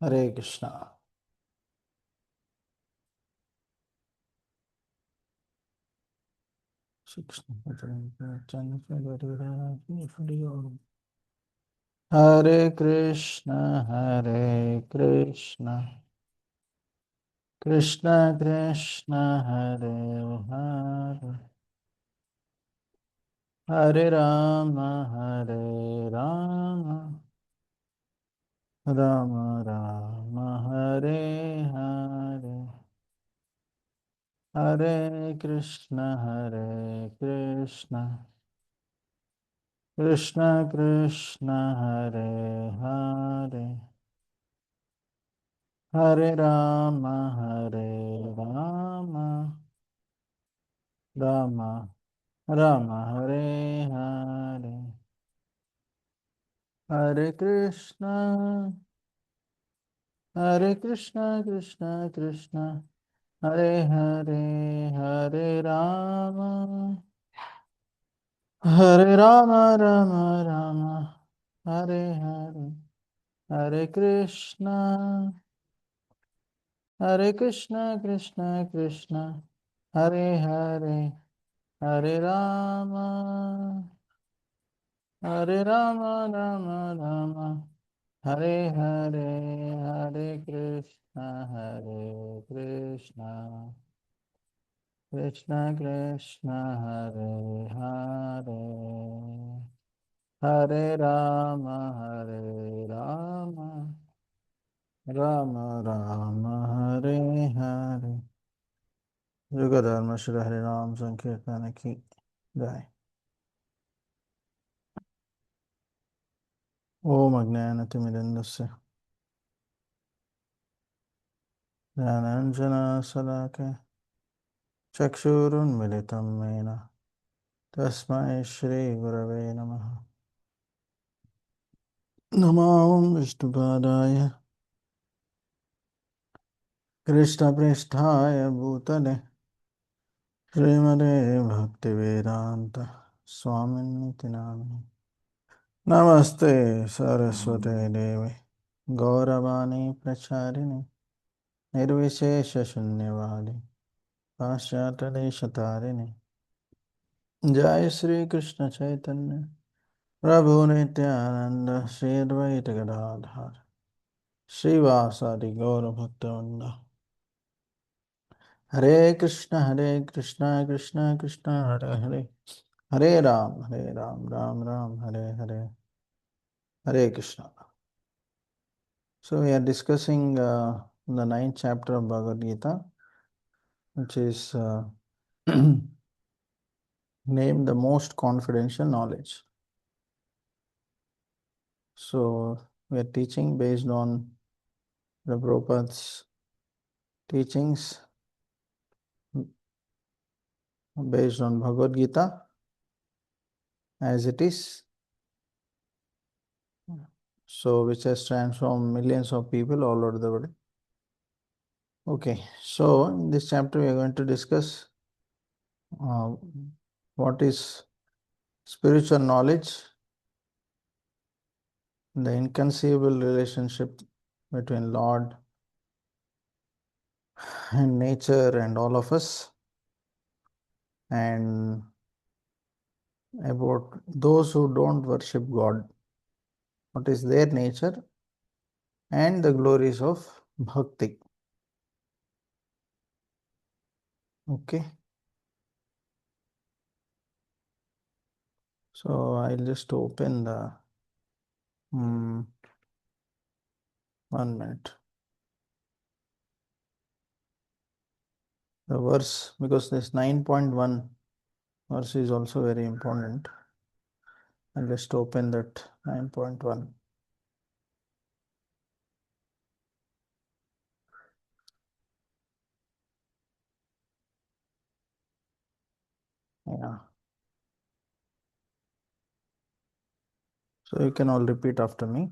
हरे कृष्णा। हरे कृष्ण हरे कृष्ण कृष्ण कृष्ण हरे हरे हरे राम राम राम हरे हरे हरे कृष्ण कृष्ण कृष्ण हरे हरे हरे राम राम राम हरे हरे हरे कृष्ण कृष्ण कृष्ण हरे हरे हरे राम राम राम हरे हरे हरे कृष्ण कृष्ण कृष्ण हरे हरे हरे राम राम राम हरे हरे हरे कृष्ण कृष्ण कृष्ण हरे हरे हरे राम राम राम हरे हरे। युग धर्म श्री हरे राम संकीर्तन की जय। ओम अज्ञानतिमिरन्दस्य ज्ञानाञ्जनशलाकया चक्षुरुन्मिलितं येन तस्मै श्रीगुरवे नमः। नमो विष्णुपादाय कृष्णप्रेष्ठाय भूतले श्रीमते भक्तिवेदान्त स्वामिनिति नामिने। नमस्ते सरस्वते देवे गौरवाणी प्रचारिणे निर्विशेषशून्यवादी पाश्चात्यदेशतारिणे। जय श्री कृष्ण चैतन्य प्रभु नित्यानंद श्री अद्वैत गदाधर श्रीवासादि गौर भक्तवृंद। हरे Krishna Krishna Krishna Hare Hare Hare Ram Ram Ram Hare Hare Hare Krishna. So we are discussing the ninth chapter of Bhagavad Gita, which is named the most confidential knowledge. So we are teaching based on the Prabhupada's teachings, based on Bhagavad Gita as it is, so which has transformed millions of people all over the world. Okay, so in this chapter we are going to discuss uh, what is spiritual knowledge, the inconceivable relationship between Lord and nature and all of us, and about those who don't worship God, what is their nature, and the glories of bhakti. Okay, so I'll just open the 1 minute the verse, because this 9.1 verse is also very important. I'll just open that 9.1. Yeah, so you can all repeat after me.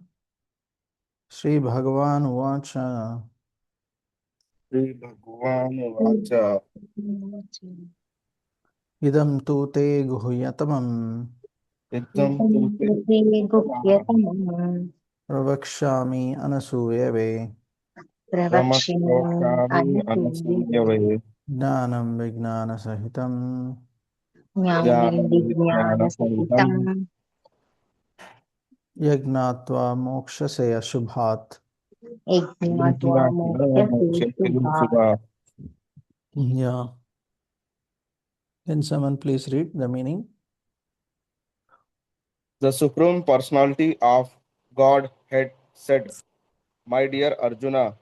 Sri Bhagavan Uvacha श्रीभगवानुवाच idam tu te guhyatamam इत्थं तु ते pravakshami anasuyave प्रवक्ष्यामि प्रमश्लोक्यानि अनुसूयवे अनसूयवे ज्ञानं विज्ञानसहितं ज्ञानं ज्ञानं विज्ञानसहितं विज्ञानसहितं यज्ञात्वा मोक्षसे अशुभात्. यज्ञात्वा यज्ञात्वा मोक्षसे शुभा. Yeah. Can someone please read the meaning? The Supreme Personality of Godhead said, "My dear Arjuna,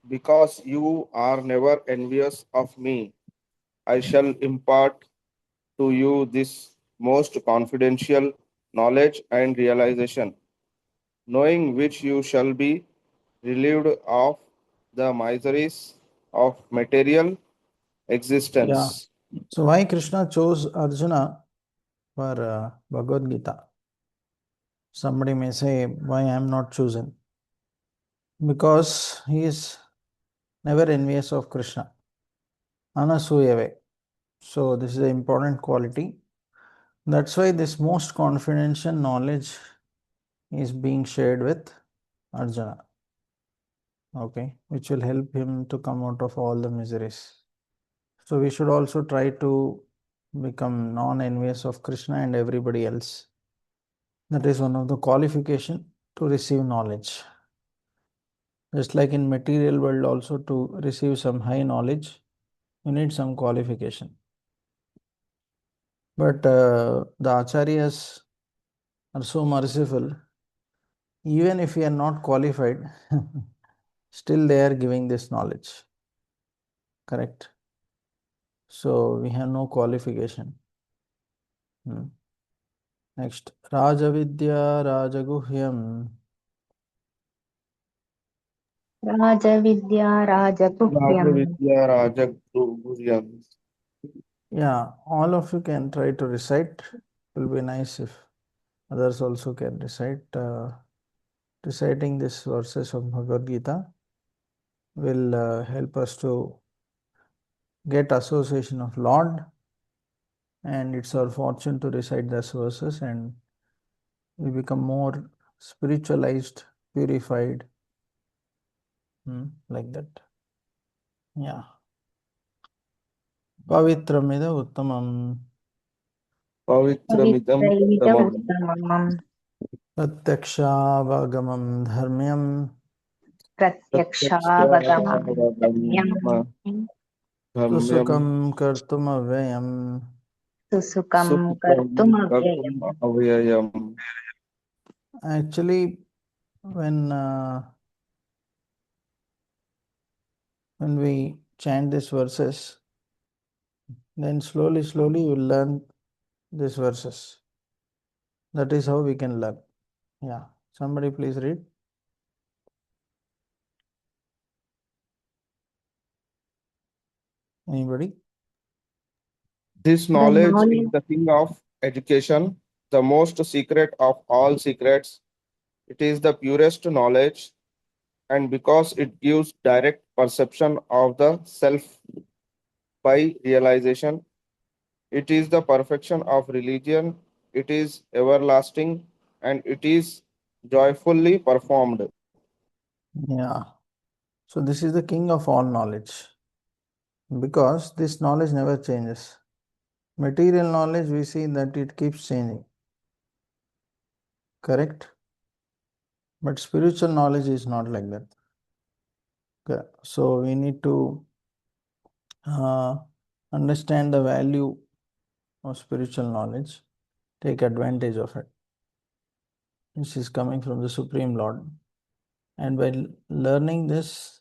because you are never envious of me, I shall impart to you this most confidential knowledge and realization, knowing which you shall be relieved of the miseries of material Yeah. existence." So why Krishna chose Arjuna for Bhagavad Gita? Somebody may say, why I am not chosen? Because he is never envious of Krishna. Anasuyave. So this is an important quality. That's why this most confidential knowledge is being shared with Arjuna. Okay, which will help him to come out of all the miseries. So we should also try to become non-envious of Krishna and everybody else. That is one of the qualification to receive knowledge. Just like in material world also, to receive some high knowledge, you need some qualification. But the acharyas are so merciful. Even if we are not qualified, still they are giving this knowledge. Correct? So we have no qualification. Next, Rajavidya Rajaguhyam. राजविद्या राजगुह्यम् Rajavidya Rajaguhyam. Yeah, all of you can try to recite. It will be nice if others also can recite. Reciting these verses of Bhagavad Gita will help us to get association of Lord, and it's our fortune to recite these verses, and we become more spiritualized, purified, like that. Yeah. Pavitramida Uttamam Pavitramidam पवित्रैत Uttamam. उत्तमम् Pratyakshaavagamam Dharmyam प्रत्यक्षावगमम् Pratyakshavagam धर्म्यम् Dhamyam Susukam Kartumavayam. सुसुखम् Sukham कर्तुमव्ययम् Kartum Avyayam. Actually, when we chant these verses, then slowly you will learn these verses. That is how we can learn. Yeah. Somebody please read. Anybody? This The knowledge is knowledge the king of education, the most secret of all secrets. It is the purest knowledge, and because it gives direct perception of the self by realization, it is the perfection of religion, it is everlasting, and it is joyfully performed. Yeah. So this is the king of all knowledge because this knowledge never changes. Material knowledge, we see that it keeps changing. Correct? But spiritual knowledge is not like that. Okay. So we need to uh, understand the value of spiritual knowledge, take advantage of it. This is coming from the Supreme Lord. And by learning this,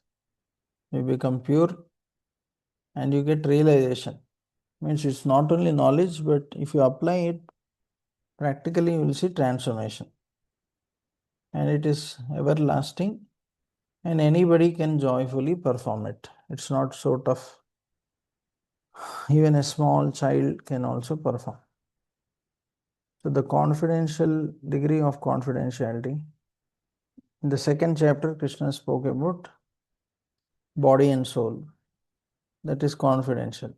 you become pure and you get realization. Means it's not only knowledge, but if you apply it practically, you will see transformation. And it is everlasting, and anybody can joyfully perform it. It's not so tough. Even a small child can also perform. So the confidential degree of confidentiality. In the second chapter, Krishna spoke about body and soul. That is confidential.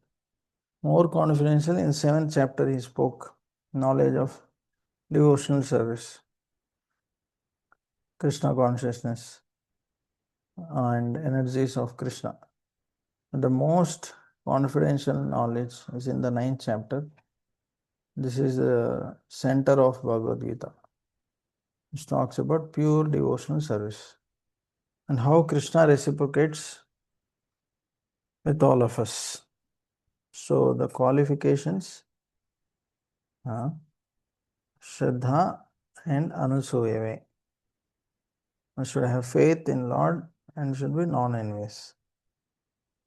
More confidential, in seventh chapter, he spoke knowledge of devotional service, Krishna consciousness. and energies of Krishna. The most confidential knowledge is in the 9th chapter. This is the center of Bhagavad Gita. It talks about pure devotional service and how Krishna reciprocates with all of us. So the qualifications, Shraddha and Anusuyave. One should have faith in Lord and should be non-envious.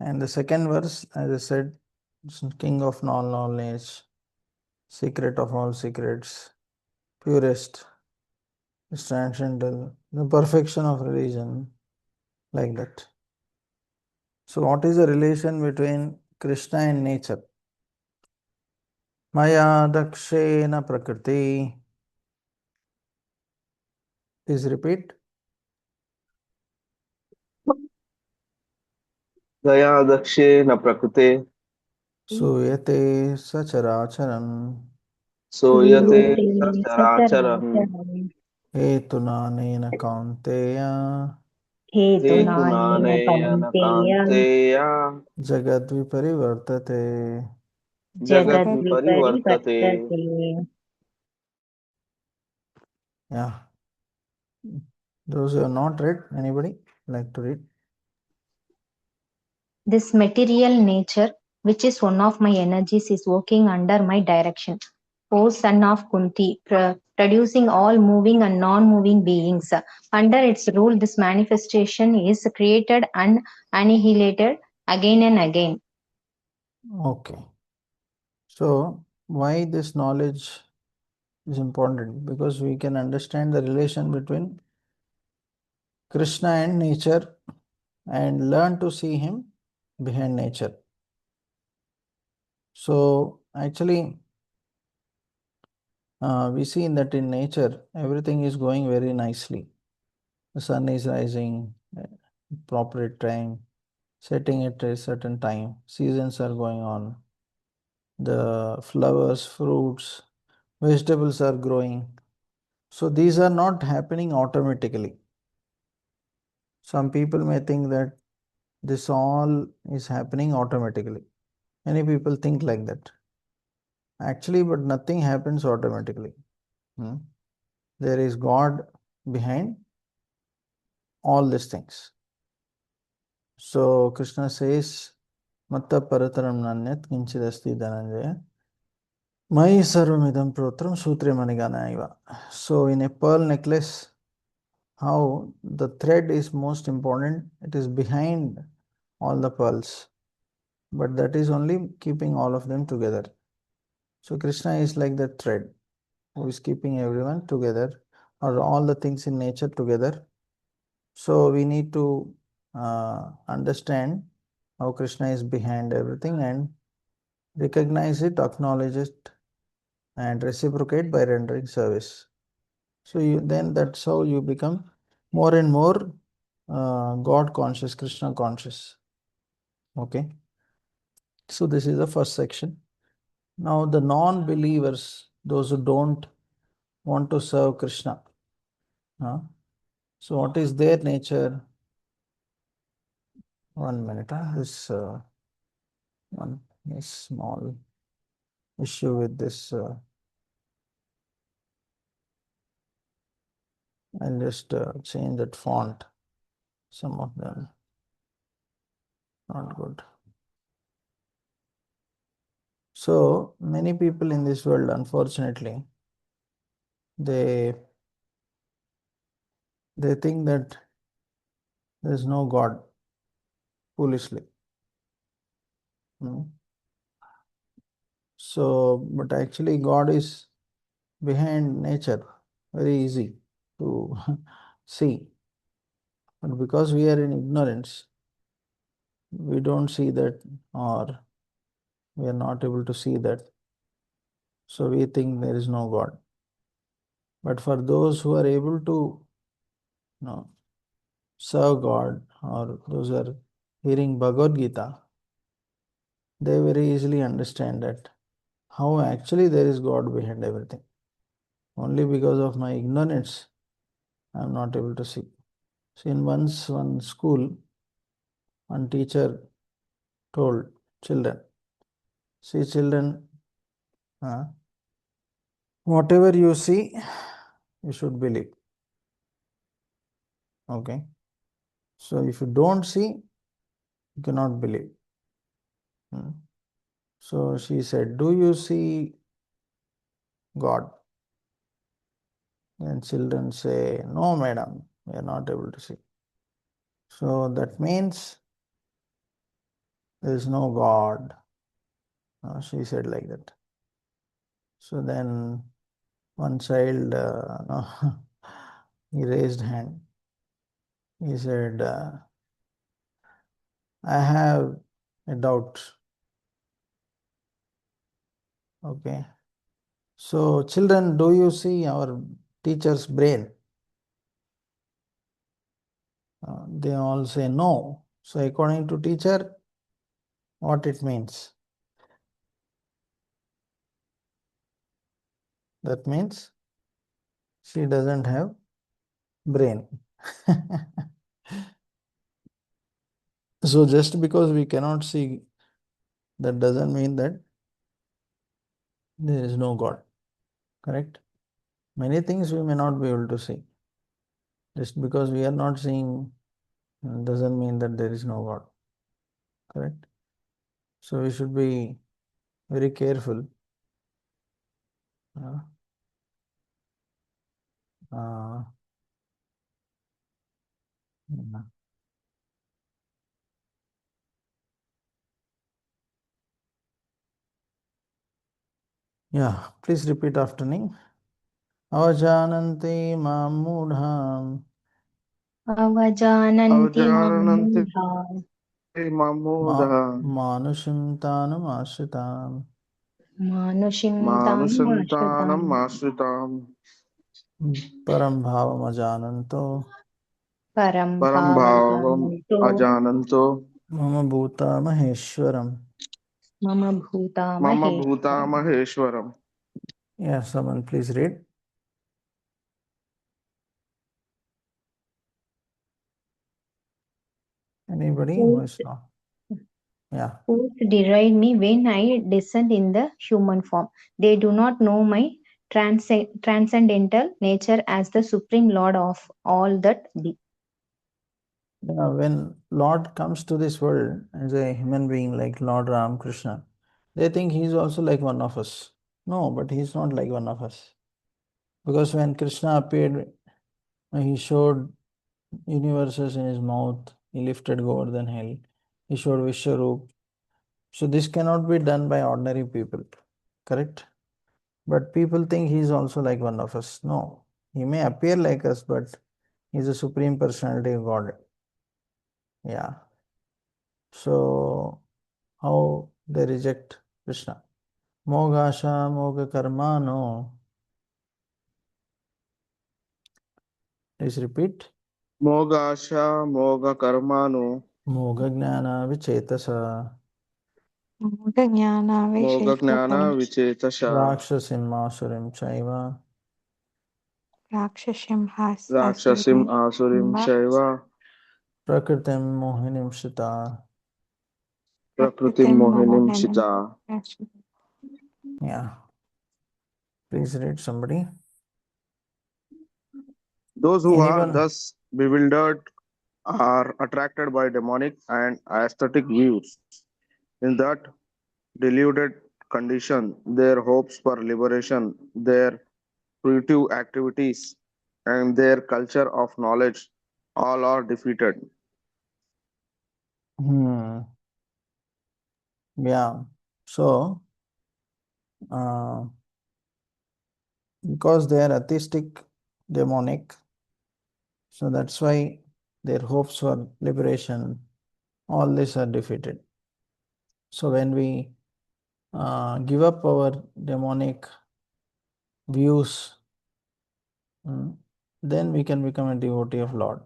And the second verse, as I said, King of all knowledge, secret of all secrets, purest, is transcendental, the perfection of religion, like that. So, what is the relation between Krishna and nature? Maya dakshena prakriti. Please repeat. दया दक्षेण प्रकृते Suyate sacharacharam सूयते सूयते सचराचरम् सचराचरम् hetunanena kaunteya हेतुनानेन हेतुनानेन Kaunteya Kaunteya jagadviparivartate. जगद्विपरिवर्तते। जगद्विपरिवर्तते. Yeah. Those who have not read, anybody like to read? This material nature, which is one of my energies, is working under my direction. O son of Kunti, producing all moving and non-moving beings. Under its rule, this manifestation is created and annihilated again and again. Okay. So, why this knowledge is important? Because we can understand the relation between Krishna and nature and learn to see him behind nature. So, actually, we see that in nature, everything is going very nicely. The sun is rising, proper time, setting at a certain time, seasons are going on, the flowers, fruits, vegetables are growing. So these are not happening automatically. Some people may think that this all is happening automatically. Many people think like that. Actually, but nothing happens automatically. There is God behind all these things. So Krishna says, Matta parataram nanyat kinchidasti dhananjaya Mai sarvamidam protram sutre maniganaiva. So in a pearl necklace, how the thread is most important, it is behind all the pearls, but that is only keeping all of them together. So Krishna is like the thread who is keeping everyone together or all the things in nature together. So we need to understand how Krishna is behind everything and recognize it, acknowledge it, and reciprocate by rendering service. So then that's how you become more and more God conscious, Krishna conscious. Okay. So this is the first section. Now the non-believers, those who don't want to serve Krishna. So what is their nature? 1 minute. This one is small issue with this. I'll just change that font. Some of them not good. So many people in this world, unfortunately, they think that there is no God foolishly. So, but actually God is behind nature, very easy to see. But because we are in ignorance, we don't see that or we are not able to see that. So we think there is no God. But for those who are able to serve God or those who are hearing Bhagavad Gita, they very easily understand that how actually there is God behind everything. Only because of my ignorance, I am not able to see. So in one school, one teacher told children, see children, whatever you see, you should believe. Okay. So if you don't see, you cannot believe. So she said, do you see God? And children say, no, madam, we are not able to see. So that means there is no God. She said like that. So then one child, he raised hand. He said, I have a doubt. Okay. So children, do you see our teacher's brain? They all say no. So according to teacher, what it means? That means she doesn't have brain. So just because we cannot see, that doesn't mean that there is no God. Correct? Many things we may not be able to see. Just because we are not seeing doesn't mean that there is no God. Correct? So we should be very careful. Uh, uh, yeah, please repeat after me. Avajananti mam mudham Avajananti Avajarananti mamudha mamudha manushim tanam ashritam manushim manusantanam tamashritam asritam param bhavam ajananto param param bhavam bhavajananto ajananto mama bhuta maheshwaram. mama bhuta mama bhuta maheshwaram. maheshwaram. Yeah, someone please read. Anybody who is not? Yeah. Fools deride me when I descend in the human form. They do not know my transcendental nature as the supreme lord of all that be. Yeah, when Lord comes to this world as a human being like Lord Ram Krishna, they think he is also like one of us. No, but he is not like one of us. Because when Krishna appeared, he showed universes in his mouth, he lifted Govardhan hill, he showed Vishwaroop. So this cannot be done by ordinary people. Correct? But people think he is also like one of us. No, he may appear like us, but he is a supreme personality of God. Yeah. So how they reject Krishna? Mogasha moga karmano. Please repeat. Mogasha moga karmano Moga gnana vichetasa. moga gnana Mogagnanavishesatam vichetasha Rakshasim masurim chaiva. Rakshashim rakshasim Asurim asurim Imba chaiva Prakritim mohinim shita. prakritim Prakritim mohinim Mohanim. chita. Yeah. Please read somebody. Those who are Anyone? thus bewildered are attracted by demonic and aesthetic views. In that deluded condition, their hopes for liberation, their fruitive activities, and their culture of knowledge all are defeated. Hmm. Yeah. So, uh, because they are atheistic, demonic, so that's why their hopes for liberation, all these are defeated. So when we give up our demonic views, then we can become a devotee of Lord.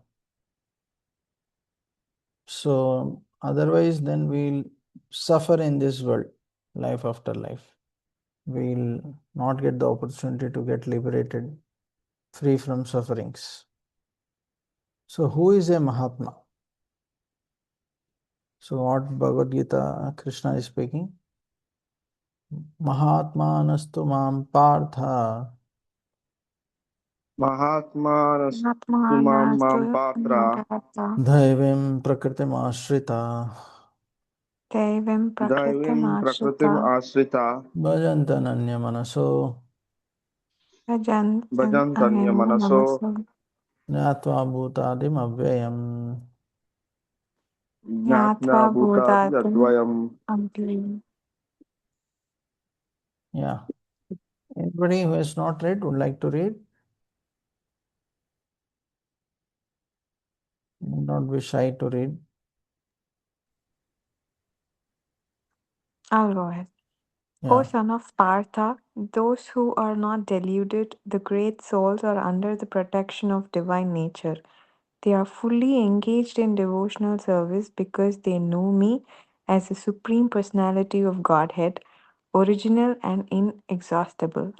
So otherwise, then we'll suffer in this world, life after life. We'll not get the opportunity to get liberated, free from sufferings. So who is a Mahatma? So what Bhagavad Gita Krishna is speaking? Mahatmanastu mam partha Mahatmanastu Atmanastu mam patra Bhagavata daivim prakritim ashrita Devim Daivim Prakritim Prakritamashita Ashrita bhajantananya manaso Bhajantan Bhajantanya Ananya Manaso Manaso jnatva bhutadim avyayam. Jnatna Yatva Bhutadi Bodhatim Advayam. Ampli. Yeah. Anybody who has not read would like to read? Would not be shy to read. I'll go ahead. O Yeah. son of Partha, those who are not deluded, the great souls, are under the protection of divine nature. They are fully engaged in devotional service because they know me as the Supreme Personality of Godhead, original and inexhaustible.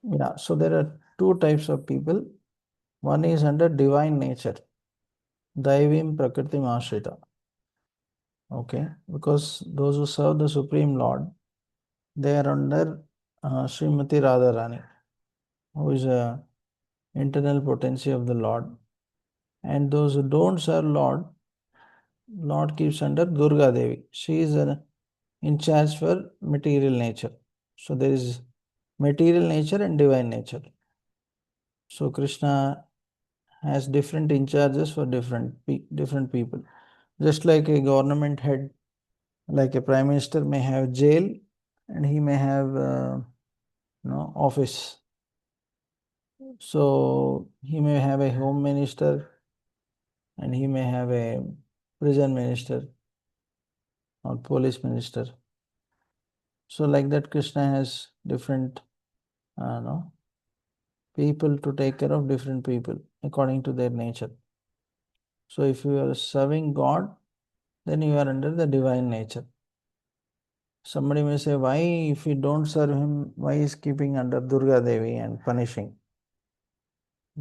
Yeah. So there are two types of people. One is under divine nature. Daivim Prakritim Ashrita. Okay. Because those who serve the Supreme Lord, they are under Srimati Radharani, who is a internal potency of the Lord. And those who don't serve Lord keeps under Durga Devi. She is in charge for material nature. So there is material nature and divine nature. So Krishna has different in charges for different people. Just like a government head, like a prime minister may have jail and he may have office. So he may have a home minister and he may have a prison minister or police minister. So like that, Krishna has different people to take care of different people according to their nature. So if you are serving God, then you are under the divine nature. Somebody may say, why if we don't serve him, why is keeping under Durga Devi and punishing?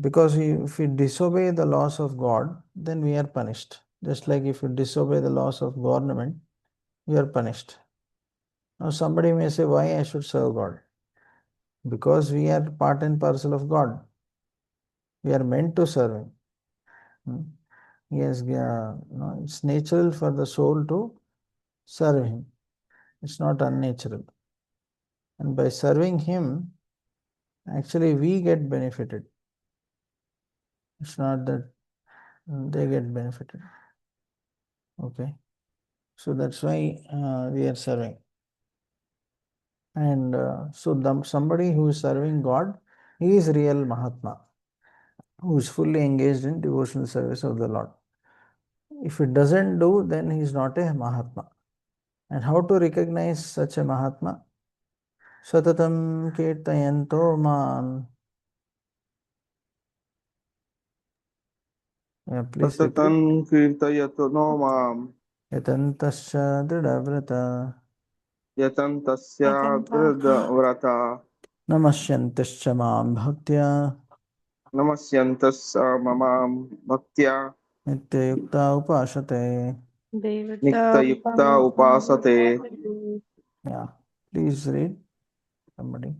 Because if we disobey the laws of God, then we are punished. Just like if you disobey the laws of government, you are punished. Now somebody may say, why I should serve God? Because we are part and parcel of God. We are meant to serve him. Hmm. Yes, no, it's natural for the soul to serve him. It's not unnatural. And by serving him, actually we get benefited. It's not that they get benefited. Okay. So that's why we are serving. And somebody who is serving God, he is real Mahatma, who is fully engaged in devotional service of the Lord. If he doesn't do, then he is not a Mahatma. And how to recognize such a Mahatma? Satatam kirtayanto man. Yeah, please repeat. Satatan Kirtayato Nomam Yatantasya dridavrata Yatantasya Vedanta Vrata namasyantasya mam bhaktya Namasyantasya Mamam Bhaktya nityayukta upashate. Devata Niktayukta Upasate. Yeah, please read somebody.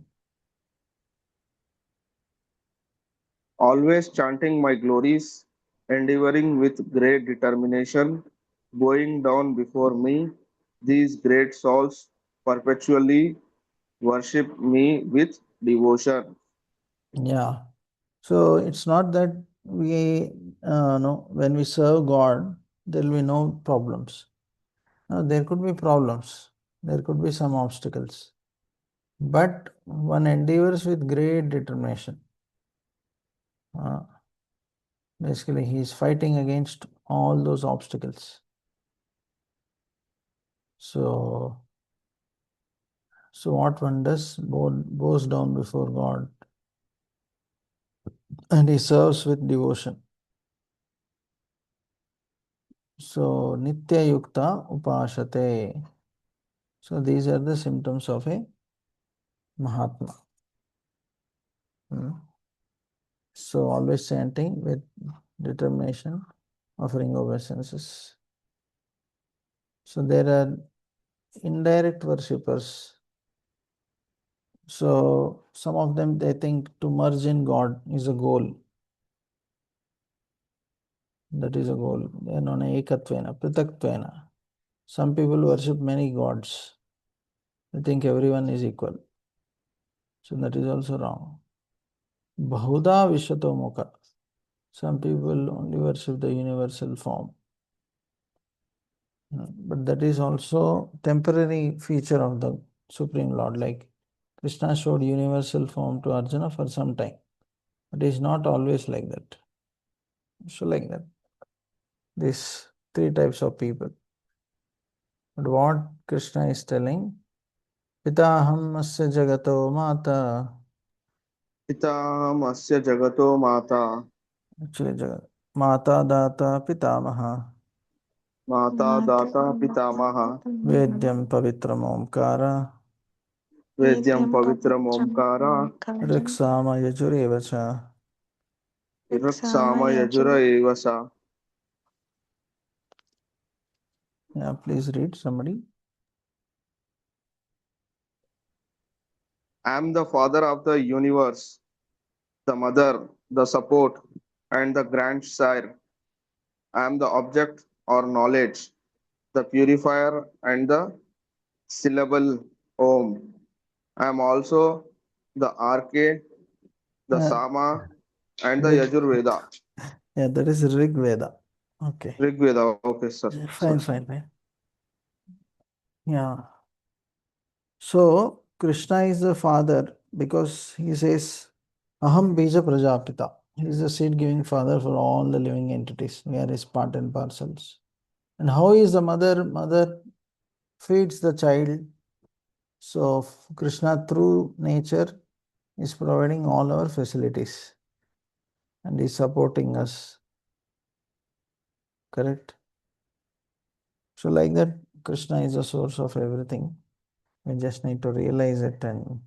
Always chanting my glories, endeavoring with great determination, bowing down before me, these great souls perpetually worship me with devotion. Yeah. So it's not that we no when we serve God, there will be no problems. There could be problems. There could be some obstacles. But one endeavors with great determination. Uh, Basically, he is fighting against all those obstacles. So, what one does, bows down before God and he serves with devotion. So, Nitya Yukta Upashate. So, these are the symptoms of a Mahatma. So, always chanting with determination, offering obeisances. So there are indirect worshippers. So some of them, they think to merge in God is a goal. That is a goal. They are known as ekatvena, pritaktvena. Some people worship many gods. They think everyone is equal. So that is also wrong. Bahuda Vishwato Mukha. Some people only worship the universal form. But that is also temporary feature of the Supreme Lord. Like Krishna showed universal form to Arjuna for some time. But it is not always like that. So like that. These three types of people. But what Krishna is telling, Pitaham asya jagato mata. पितामहस्य जगतो माता Actually, Mata Data Pitamaha. माता Mata दाता पितामह Vedyam Pavitram Omkara. वेद्यं Vedyam पवित्रम् Pavitram ओंकार Omkaram Riksama Yajurevacha. ऋक्साम Riksama Yajur Yajur. एव सा. Yeah, please read somebody. I am the father of the universe, the mother, the support, and the grandsire. I am the object or knowledge, the purifier and the syllable Om. I am also the Arche, the Uh, Sama, and the Rig, Yajurveda. yeah, that is Rig Veda. Okay. Rig Veda. Okay, sir. Fine, fine, fine. Yeah. So Krishna is the father because he says, Aham Bija Prajapita. He is the seed giving father for all the living entities. We are his part and parcels. And how is the mother? Mother feeds the child. So Krishna through nature is providing all our facilities and is supporting us. Correct? So like that, Krishna is the source of everything. We just need to realize it and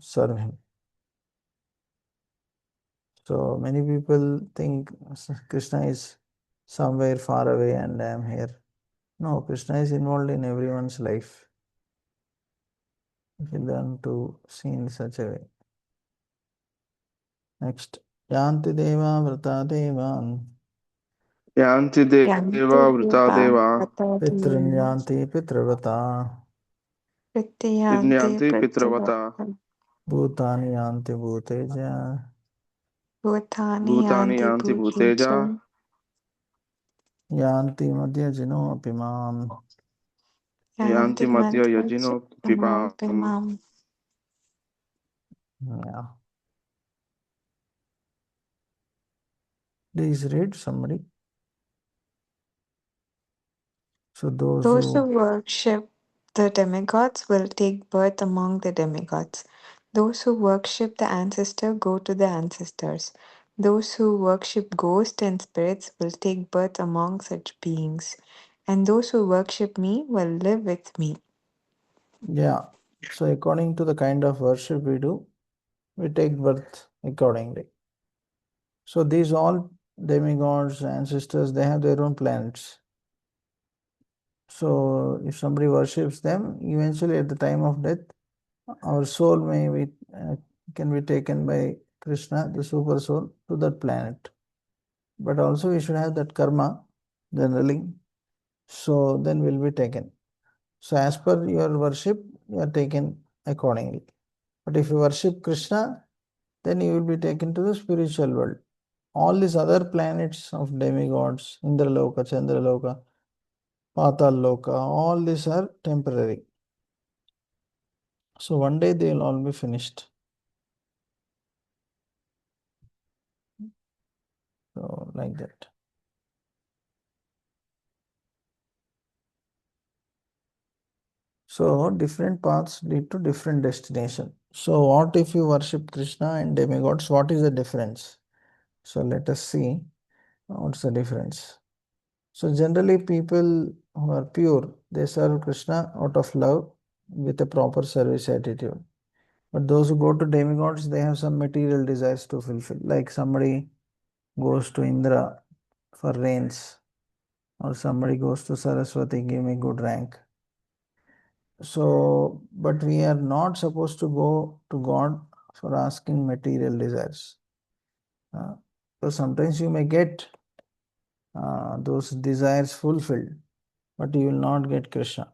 serve him. So many people think Krishna is somewhere far away and I am here. No, Krishna is involved in everyone's life. If you learn to see in such a way. Next. Yanti Deva Vrata Devan. Yanti Yanti Deva Vrta Deva Deva. Pitran Patadiyam Yanti Pitravata. Prityanti Vidyanti Pitravata. Pratyavata Bhutani Yanti Bhuteja. Bhutani Bhutani Yanti Yanti Bhuteja. Bhuteja Yanti Madhya Jino Apimam. Yanti Yanti Madhya Madhvacha Yajino Pipam. Pimam. Yeah. Please read somebody. So those Those who who worship the demigods will take birth among the demigods. Those who worship the ancestor go to the ancestors. Those who worship ghosts and spirits will take birth among such beings. And those who worship me will live with me. Yeah. So according to the kind of worship we do, we take birth accordingly. So these all demigods, ancestors, they have their own planets. So if somebody worships them, eventually at the time of death, our soul can be taken by Krishna, the super soul, to that planet. But also we should have that karma generally. So then we'll be taken. So as per your worship, you are taken accordingly. But if you worship Krishna, then you will be taken to the spiritual world. All these other planets of demigods, Indraloka, Chandraloka, Patal Loka, all these are temporary. So one day they will all be finished. So like that. So different paths lead to different destination. So what if you worship Krishna and demigods? What is the difference? So let us see what's the difference. So generally people who are pure, they serve Krishna out of love with a proper service attitude. But those who go to demigods, they have some material desires to fulfill. Like somebody goes to Indra for rains, or somebody goes to Saraswati, give me good rank. So, but we are not supposed to go to God for asking material desires. So sometimes you may get those desires fulfilled, but you will not get Krishna.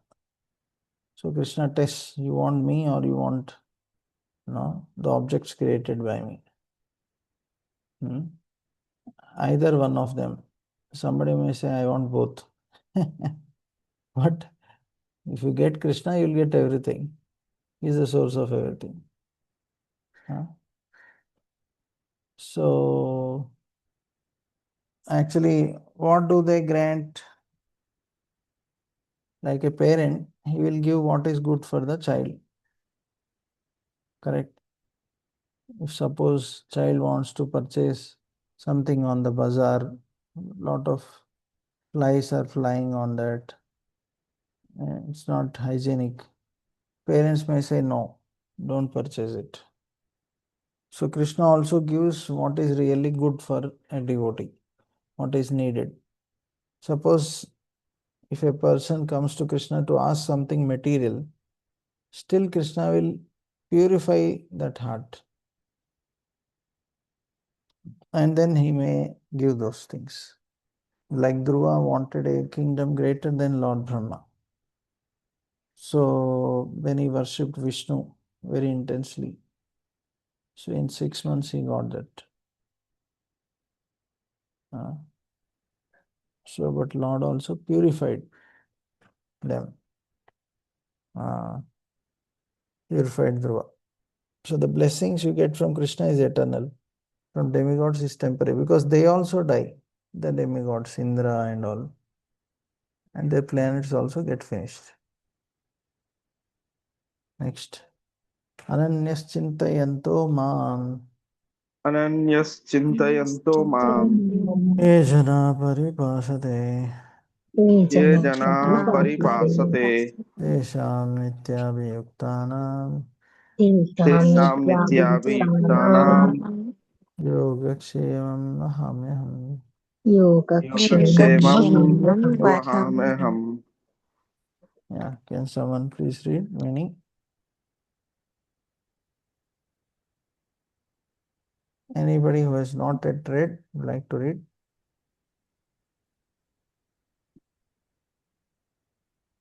So Krishna tests, you want me or you want the objects created by me. Either one of them. Somebody may say, I want both. But if you get Krishna, you'll get everything. He is the source of everything. So, actually, what do they grant? Like a parent, he will give what is good for the child. Correct? If suppose child wants to purchase something on the bazaar, lot of flies are flying on that. It's not hygienic. Parents may say, no, don't purchase it. So Krishna also gives what is really good for a devotee, what is needed. Suppose if a person comes to Krishna to ask something material, still Krishna will purify that heart. And then he may give those things. Like Dhruva wanted a kingdom greater than Lord Brahma. So then he worshipped Vishnu very intensely. So in 6 months he got that. So but Lord also purified them. Purified Dhruva. So the blessings you get from Krishna is eternal. From demigods is temporary because they also die. The demigods, Indra and all. And their planets also get finished. Next. Ananyaschintayanto man. Ananyaschintayanto mam Ye jana paripasate. ye jana paripasate Tesham nityabhiyuktanam. tesham nityabhiktanam Yogakshemam ahamyaham. yogakshamam vahameham. Yeah, can someone please read meaning? Anybody who has not yet read would like to read?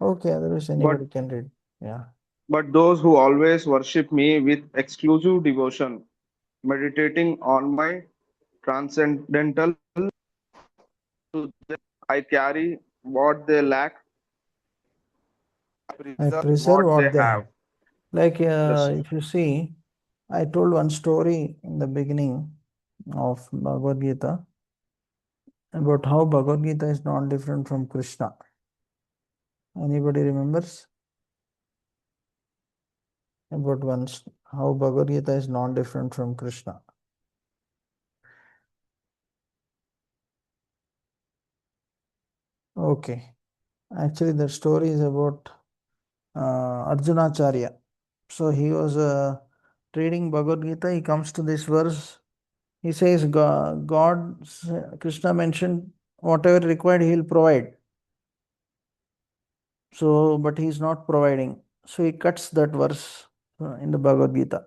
Okay, otherwise But anybody can read. Yeah. but those who always worship me with exclusive devotion, meditating on my transcendental, to them I carry what they lack, I preserve preserve what they what they have. have. Like Yes. if you see, I told one story in the beginning of Bhagavad Gita about how Bhagavad Gita is not different from Krishna. Anybody remembers? About once how Bhagavad Gita is not different from Krishna. Okay. Actually, the story is about Arjunacharya. So he was reading Bhagavad Gita. He comes to this verse. He says, God, Krishna mentioned whatever required, he will provide. So, but he is not providing. So he cuts that verse in the Bhagavad Gita.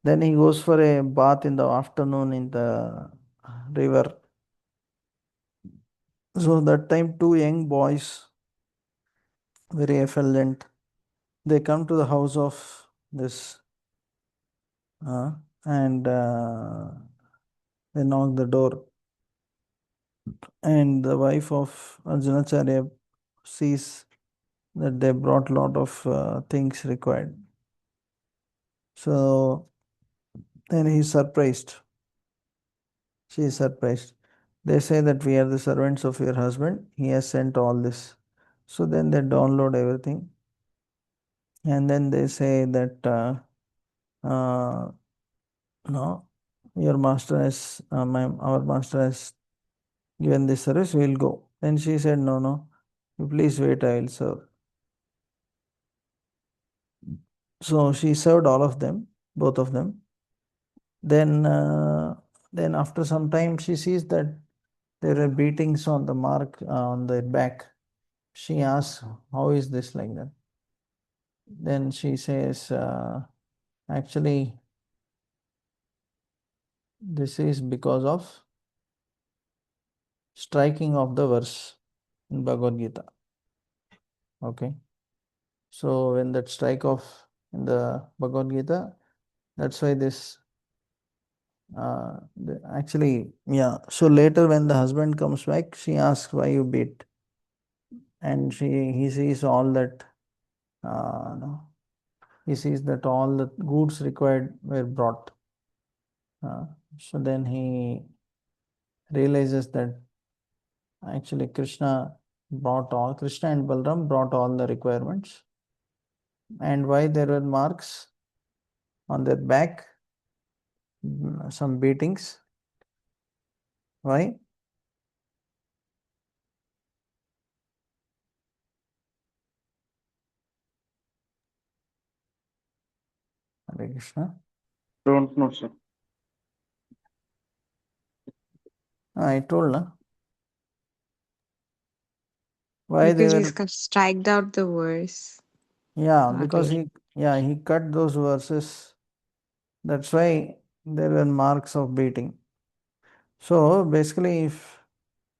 Then he goes for a bath in the afternoon in the river. So that time, two young boys, very effeminate, they come to the house of this and they knock the door. And the wife of Arjunacharya sees that they brought lot of things required. So then he's surprised. She is surprised. They say that we are the servants of your husband. He has sent all this. So then they download everything. And then they say that uh, no, your master has, our master has given this service, we will go. Then she said, no, no, you please wait, I will serve. So she served all of them, both of them. Then Then after some time, she sees that there are beatings on the mark on the back. She asks, how is this like that? Then she says, actually, this is because of striking of the verse in Bhagavad Gita. Okay. So when that strike off in the Bhagavad Gita, that's why this actually, yeah. So later when the husband comes back, she asks why you beat, and he sees all that. No, he sees that all the goods required were brought. Uh, so then he realizes that actually Krishna and Balram brought all the requirements, and why there were marks on their back, some beatings. Why? Hare Krishna. Don't know, sir. I told na. Why they Because were? he's striked out the verse. Yeah, because Again. he cut those verses. That's why there were marks of beating. So basically, if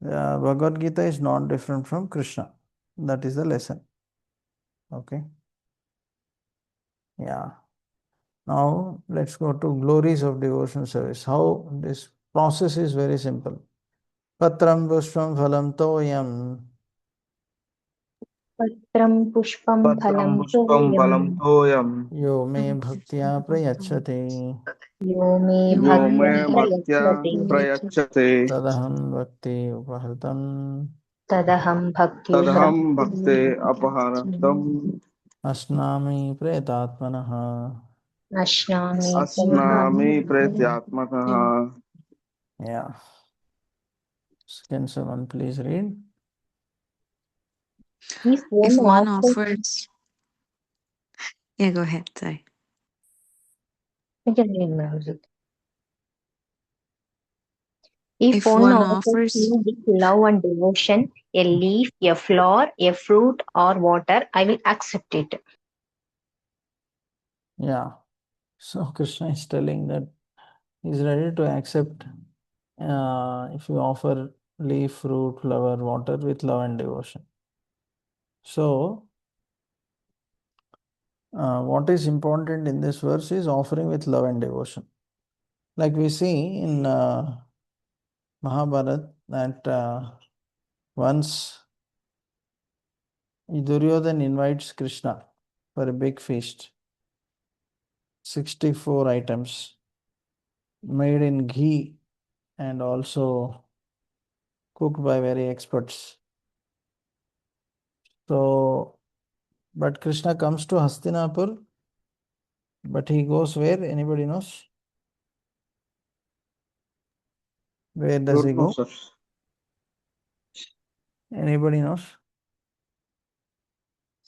Bhagavad Gita is not different from Krishna, that is the lesson. Okay. Yeah. Now let's go to glories of devotion service. How this process is very simple. Patram pushpam phalam toyam पत्रं पुष्पं Patram फलं pushpam तोयं phalam thoyam. yo me bhaktya prayachate यो मे Yo भक्त्या me bhaktya प्रयच्छति prayachate. tadaham bhakti upahritam तदहं भक्त्युपहं Tadham bhakte apaharantam. asnami pretatmanah. अश्नामि Asnami pratyatmakaha. Yeah. Can someone please read? If one If one offers, offers, yeah, go ahead. Sorry. I can read music. If If one one offers me offers, with love and devotion, a leaf, a flower, a fruit, or water, I will accept it. Yeah. So Krishna is telling that he's ready to accept if you offer leaf, fruit, flower, water with love and devotion. So, what is important in this verse is offering with love and devotion. Like we see in Mahabharata that once Duryodhan invites Krishna for a big feast, 64 items made in ghee and also cooked by very experts. So, but Krishna comes to Hastinapur, but he goes where? Anybody knows? Where does he Don't know, go? sir. Anybody knows?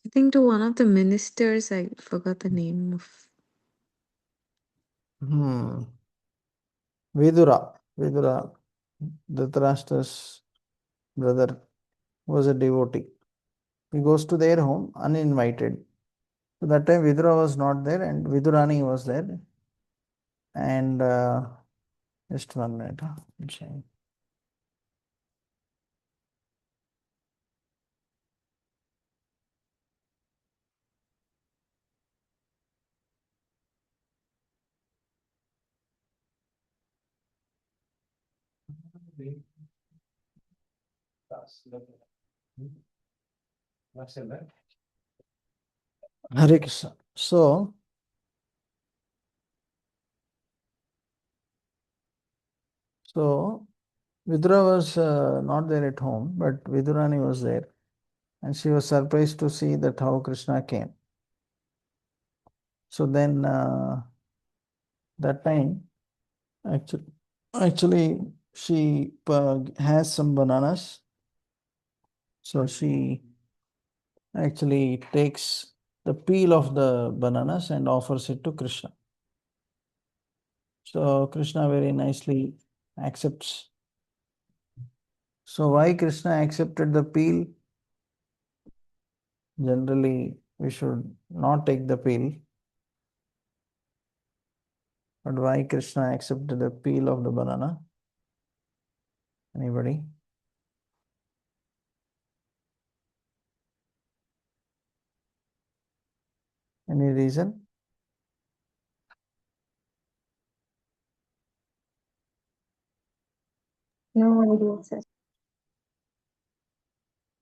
I think to one of the ministers, I forgot the name of. Vidura. Vidura, Dhritarashtra's brother, was a devotee. He goes to their home uninvited. So that time Vidura was not there and Vidurani was there. And just 1 minute. I'm saying. Hare Krishna. So Vidura was not there at home, but Vidurani was there. And she was surprised to see that how Krishna came. So then that time, actually she has some bananas. So she actually takes the peel of the bananas and offers it to Krishna. So Krishna very nicely accepts. So why Krishna accepted the peel? Generally, we should not take the peel. But why Krishna accepted the peel of the banana? Anybody? Any reason? No idea, sir.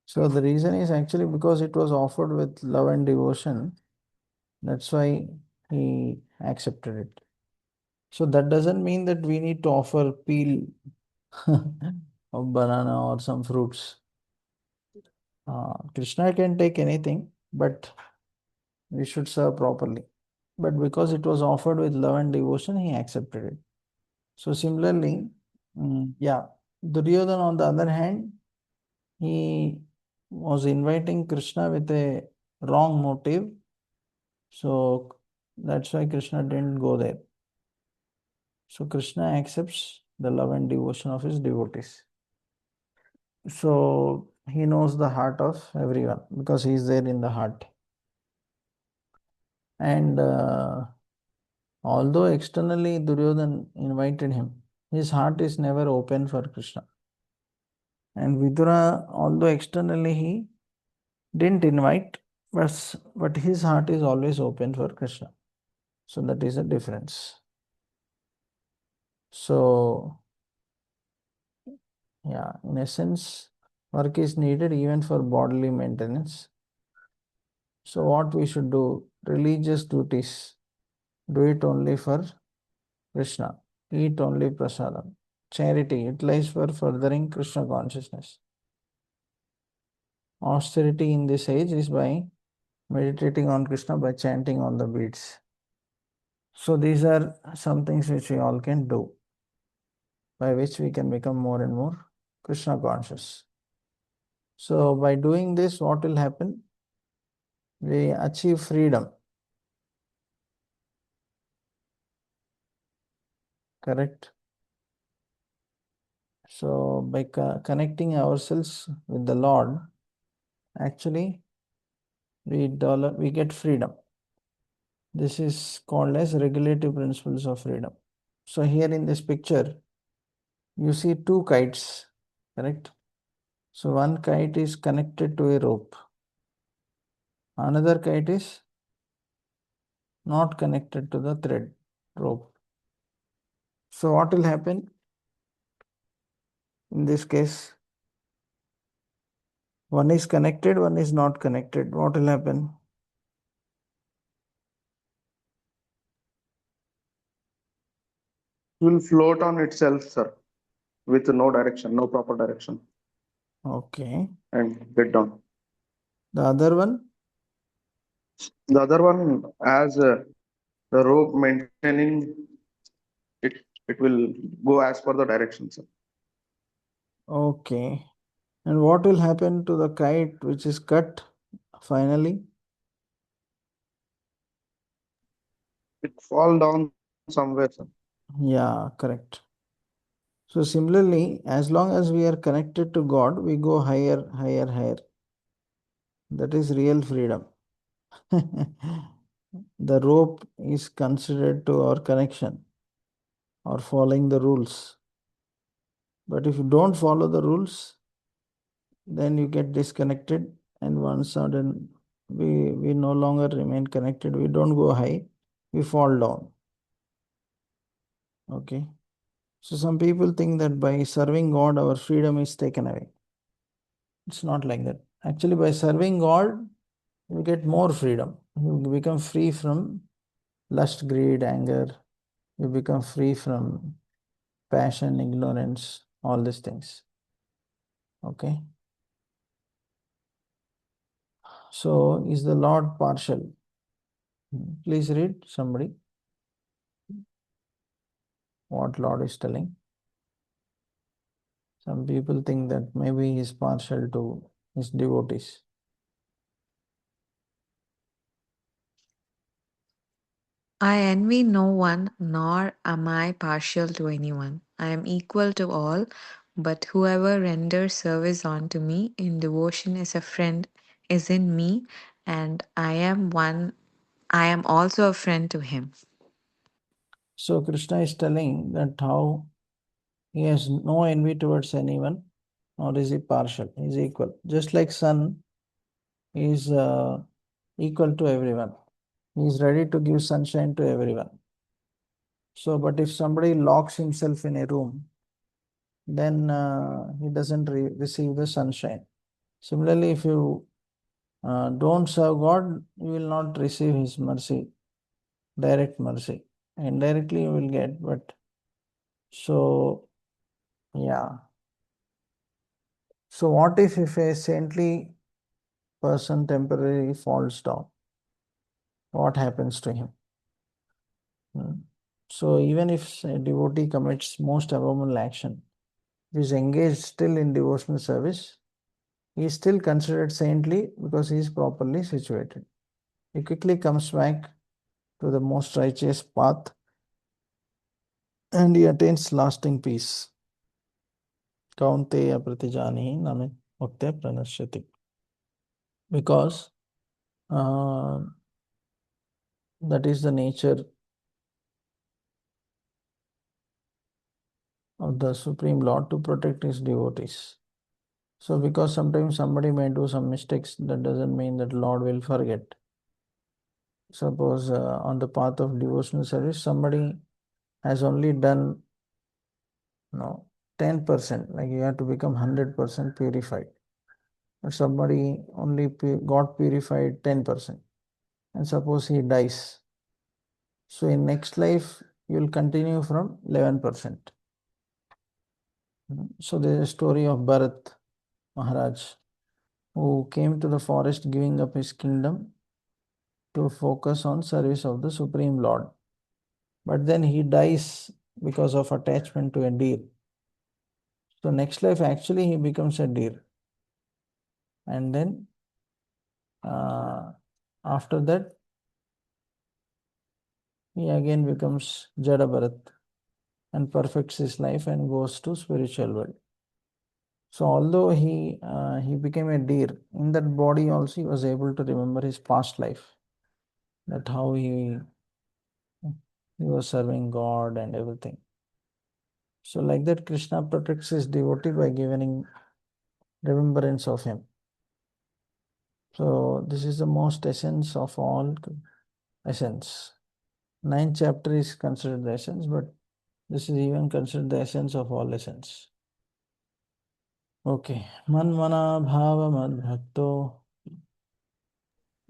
So the reason is actually because it was offered with love and devotion. That's why he accepted it. So that doesn't mean that we need to offer peel of banana or some fruits. Krishna can take anything, but we should serve properly. But because it was offered with love and devotion, he accepted it. So similarly, yeah, Duryodhana on the other hand, he was inviting Krishna with a wrong motive. So that's why Krishna didn't go there. So Krishna accepts the love and devotion of his devotees. So he knows the heart of everyone because he is there in the heart. And although externally Duryodhana invited him, his heart is never open for Krishna. And Vidura, although externally he didn't invite, but his heart is always open for Krishna. So that is a difference. So, yeah, in essence, work is needed even for bodily maintenance. So, what we should do? Religious duties. Do it only for Krishna. Eat only prasadam. Charity. Utilize for furthering Krishna consciousness. Austerity in this age is by meditating on Krishna by chanting on the beads. So these are some things which we all can do, by which we can become more and more Krishna conscious. So by doing this, what will happen? We achieve freedom. Correct? So by connecting ourselves with the Lord, actually we get freedom. This is called as regulative principles of freedom. So here in this picture, you see two kites, correct? So one kite is connected to a rope. Another kite is not connected to the thread rope. So what will happen in this case? One is connected, one is not connected. What will happen? Will float on itself, sir, with no direction, no proper direction, Okay. and get down. The other one? The other one, as the rope maintaining it, it will go as per the direction, sir. Okay. And what will happen to the kite which is cut finally? It fall down somewhere, sir. Yeah, correct. So similarly, as long as we are connected to God, we go higher, higher, higher. That is real freedom. The rope is considered to our connection or following the rules. But if you don't follow the rules, then you get disconnected, and one sudden we no longer remain connected. We don't go high, we fall down. Okay. So some people think that by serving God, our freedom is taken away. It's not like that. Actually, by serving God, you get more freedom. You become free from lust, greed, anger. You become free from passion, ignorance, all these things. Okay. So, is the Lord partial? Please read somebody what Lord is telling. Some people think that maybe he is partial to his devotees. I envy no one, nor am I partial to anyone. I am equal to all, but whoever renders service unto me in devotion as a friend is in me, and I am also a friend to him. So Krishna is telling that how he has no envy towards anyone, nor is he partial. He is equal. Just like sun is equal to everyone. He is ready to give sunshine to everyone. So, but if somebody locks himself in a room, then he doesn't receive the sunshine. Similarly, if you don't serve God, you will not receive His mercy, direct mercy. Indirectly, you will get, but so, yeah. So, what if a saintly person temporarily falls down? What happens to him? So, even if a devotee commits most abominable action, is engaged still in devotional service, he is still considered saintly because he is properly situated. He quickly comes back to the most righteous path and he attains lasting peace. Kaunteya pratijani name mukte pranashyati. Because that is the nature of the Supreme Lord to protect his devotees. So, because sometimes somebody may do some mistakes, that doesn't mean that Lord will forget. Suppose on the path of devotional service, somebody has only done 10%, like you have to become 100% purified. But somebody only got purified 10%, and suppose he dies. So in next life, you will continue from 11%. So there is a story of Bharat Maharaj, who came to the forest giving up his kingdom to focus on service of the Supreme Lord. But then he dies because of attachment to a deer. So next life, actually, he becomes a deer. And then after that, he again becomes Jada Bharat and perfects his life and goes to spiritual world. So although he became a deer, in that body also he was able to remember his past life, that how he was serving God and everything. So like that, Krishna protects his devotee by giving remembrance of him. So this is the most essence of all essence. Ninth chapter is considered the essence, but this is even considered the essence of all essence. Okay. Manmana bhava madbhakto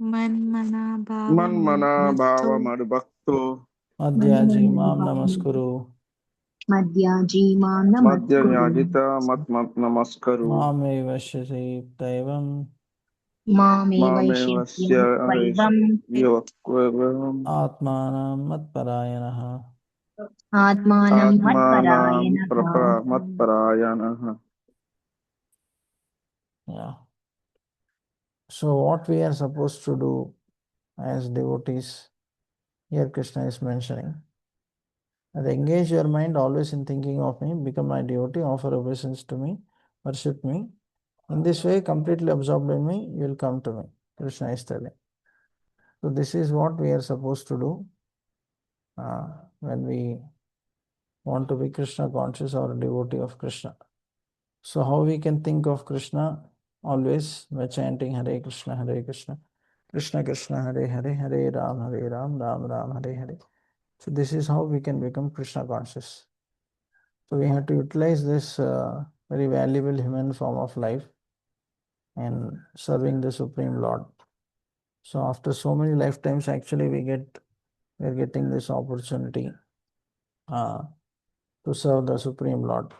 Manmana bhava Manmana madbhakto bhava madbhakto madhyaji mam namaskuru मद्याजी मां madhya नमस्कुरु nyajita mat namaskaru mame vashyasi taivam मामेव mame शिष्यं vasya त्वैवं yokvam atmanam matparayanaha. आत्मानं atmanam मत्परायणः matparayanaha. Yeah. So what we are supposed to do as devotees, here Krishna is mentioning, that engage your mind always in thinking of me, become my devotee, offer obeisance to me, worship me. In this way, completely absorbed in me, you will come to me. Krishna is telling. So this is what we are supposed to do when we want to be Krishna conscious or a devotee of Krishna. So how we can think of Krishna? Always by chanting Hare Krishna, Hare Krishna, Krishna Krishna, Hare Hare, Hare Ram, Ram Ram, Hare Hare. So this is how we can become Krishna conscious. So we have to utilize this very valuable human form of life and serving the Supreme Lord. So after so many lifetimes, actually we're getting this opportunity to serve the Supreme Lord.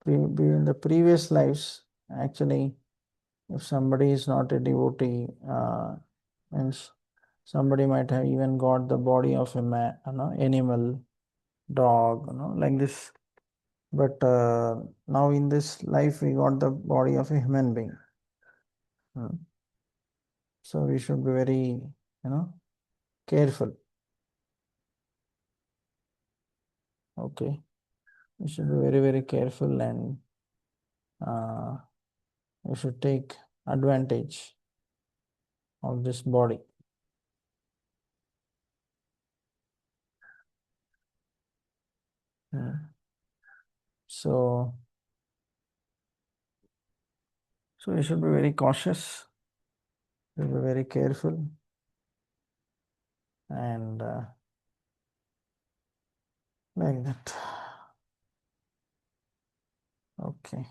In the previous lives, actually, if somebody is not a devotee, means somebody might have even got the body of a man, animal, dog, like this. But now in this life, we got the body of a human being. So we should be very, careful. Okay. You should be very, very careful, and you should take advantage of this body. So you should be very cautious, you should be very careful, and like that. Okay.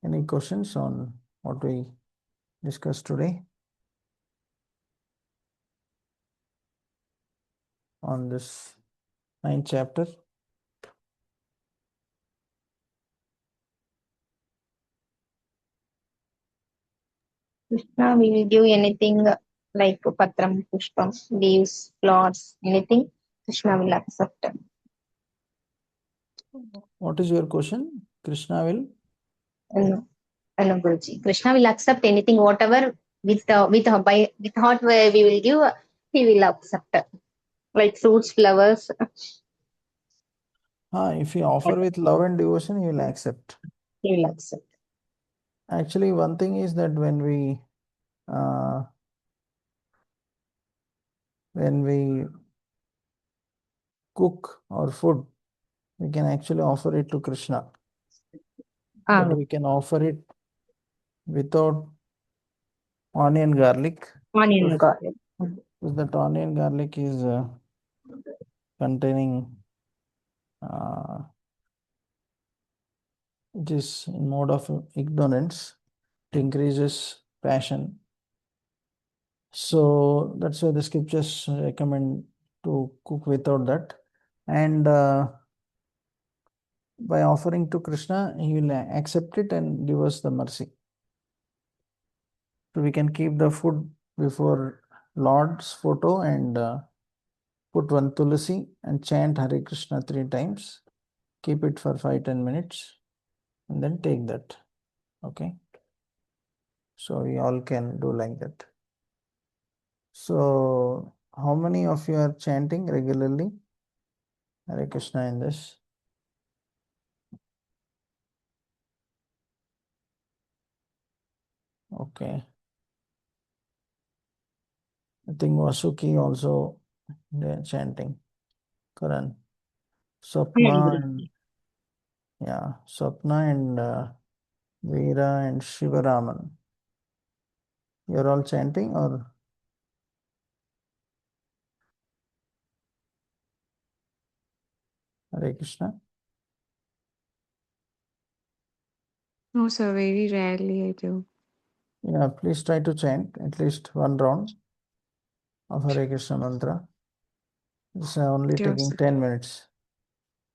Any questions on what we discussed today on this 9th chapter? Krishna will give anything like Patram, Pushpam, leaves, flowers, anything. Krishna will accept. What is your question? Krishna will? No, Guruji. Krishna will accept anything, whatever with what we will give, he will accept. Like fruits, flowers. If you offer with love and devotion, he will accept. He will accept. Actually, one thing is that when we cook our food, we can actually offer it to Krishna. But we can offer it without onion garlic. Onion garlic. Because that onion garlic is containing it is in mode of ignorance. It increases passion. So that's why the scriptures recommend to cook without that. And by offering to Krishna, he will accept it and give us the mercy. So we can keep the food before Lord's photo and put one tulsi and chant Hare Krishna 3 times. Keep it for 5-10 minutes and then take that. Okay. So we all can do like that. So how many of you are chanting regularly Hare Krishna in this? Okay. I think Vasuki also they're chanting. Karan. Swapna and Swapna and Veera and Shivaraman. You're all chanting or Hare Krishna? No, sir, very rarely I do. Yeah, please try to chant at least one round of Hare Krishna mantra. It's only Sure, taking sir. 10 minutes.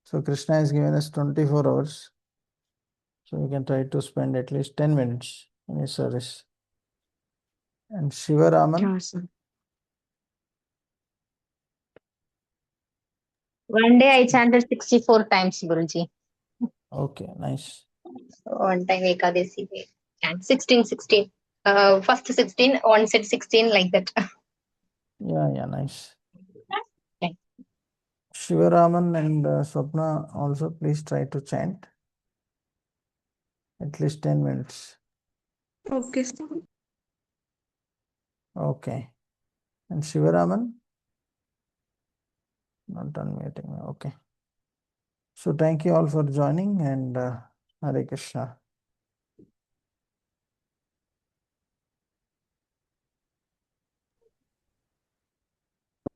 So Krishna has given us 24 hours. So we can try to spend at least 10 minutes in his service. And Shivaraman? Sure, sir. One day I chanted 64 times, Guruji. Okay, nice. One time Ekadasi day. And 16, 16. First 16, one said 16 like that. Yeah, nice. Shivaraman and Swapna also please try to chant at least 10 minutes. Okay, sir. Okay. And Shivaraman? Not unmuting. Okay. So thank you all for joining and Hare Krishna.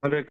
Hare